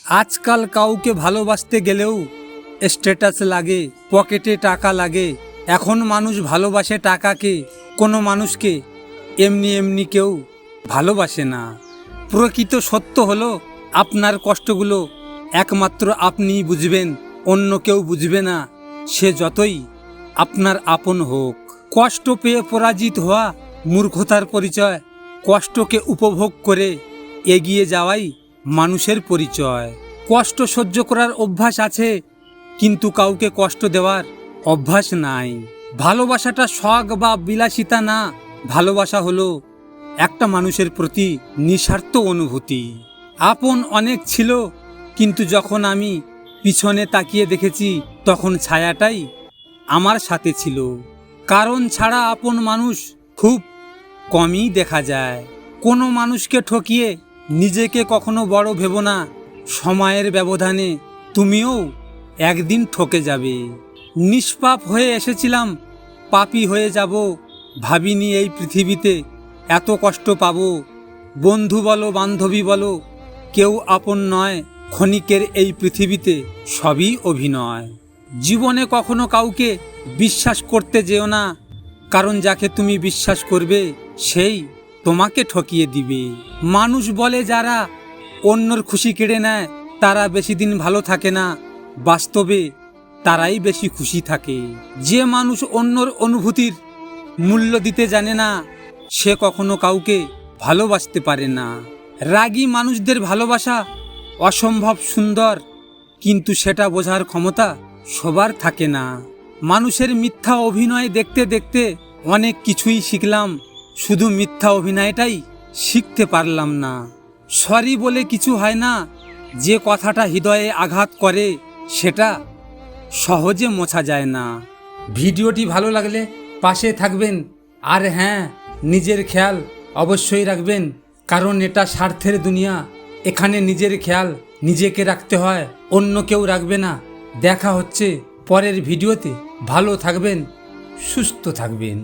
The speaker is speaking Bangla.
আজকাল কাউকে ভালোবাসতে গেলেও স্ট্যাটাস লাগে, পকেটে টাকা লাগে। এখন মানুষ ভালোবাসে টাকাকে, কোনো মানুষকে এমনি এমনি কেউ ভালোবাসে না। প্রকৃত সত্য হলো আপনার কষ্টগুলো একমাত্র আপনিই বুঝবেন, অন্য কেউ বুঝবে না, সে যতই আপনার আপন হোক। কষ্ট পেয়ে পরাজিত হওয়া মূর্খতার পরিচয়। কষ্টকে উপভোগ করে এগিয়ে যাওয়াই মানুষের পরিচয়। কষ্ট সহ্য করার অভ্যাস আছে, কিন্তু কাউকে কষ্ট দেওয়ার অভ্যাস নাই। ভালোবাসাটা শখ বা বিলাসিতা না, ভালোবাসা হলো একটা মানুষের প্রতি নিঃস্বার্থ অনুভূতি। আপন অনেক ছিল, কিন্তু যখন আমি পিছনে তাকিয়ে দেখেছি তখন ছায়াটাই আমার সাথে ছিল। কারণ ছাড়া আপন মানুষ খুব কমই দেখা যায়। কোনো মানুষকে ঠকিয়ে নিজেকে কখনো বড় ভেবো না। সময়ের ব্যবধানে তুমিও একদিন ঠকে যাবে। নিষ্পাপ হয়ে এসেছিলাম, পাপী হয়ে যাব। ভাবিনি এই পৃথিবীতে এত কষ্ট পাবো। বন্ধু বলো বান্ধবী বলো, কেউ আপন নয়। ক্ষণিকের এই পৃথিবীতে সবই অভিনয়। জীবনে কখনো কাউকে বিশ্বাস করতে যেও না, কারণ যাকে তুমি বিশ্বাস করবে সেই তোমাকে ঠকিয়ে দিবে। মানুষ বলে যারা অন্যর খুশি কেড়ে নেয় তারা বেশি দিন ভালো থাকে না, বাস্তবে তারাই বেশি খুশি থাকে। যে মানুষ অন্যর অনুভূতির মূল্য দিতে জানে না, সে কখনো কাউকে ভালোবাসতে পারে না। রাগী মানুষদের ভালোবাসা অসম্ভব সুন্দর, কিন্তু সেটা বোঝার ক্ষমতা সবার থাকে না। মানুষের মিথ্যা অভিনয় দেখতে দেখতে অনেক কিছুই শিখলাম, শুধু মিথ্যা অভিনয়টাই শিখতে পারলাম না। সরি বলে কিছু হয় না, যে কথাটা হৃদয়ে আঘাত করে সেটা সহজে মোছা যায় না। ভিডিওটি ভালো লাগলে পাশে থাকবেন, আর হ্যাঁ, নিজের খেয়াল অবশ্যই রাখবেন, কারণ এটা স্বার্থের দুনিয়া। এখানে নিজের খেয়াল নিজেকে রাখতে হয়, অন্য কেউ রাখবে না। দেখা হচ্ছে পরের ভিডিওতে। ভালো থাকবেন, সুস্থ থাকবেন।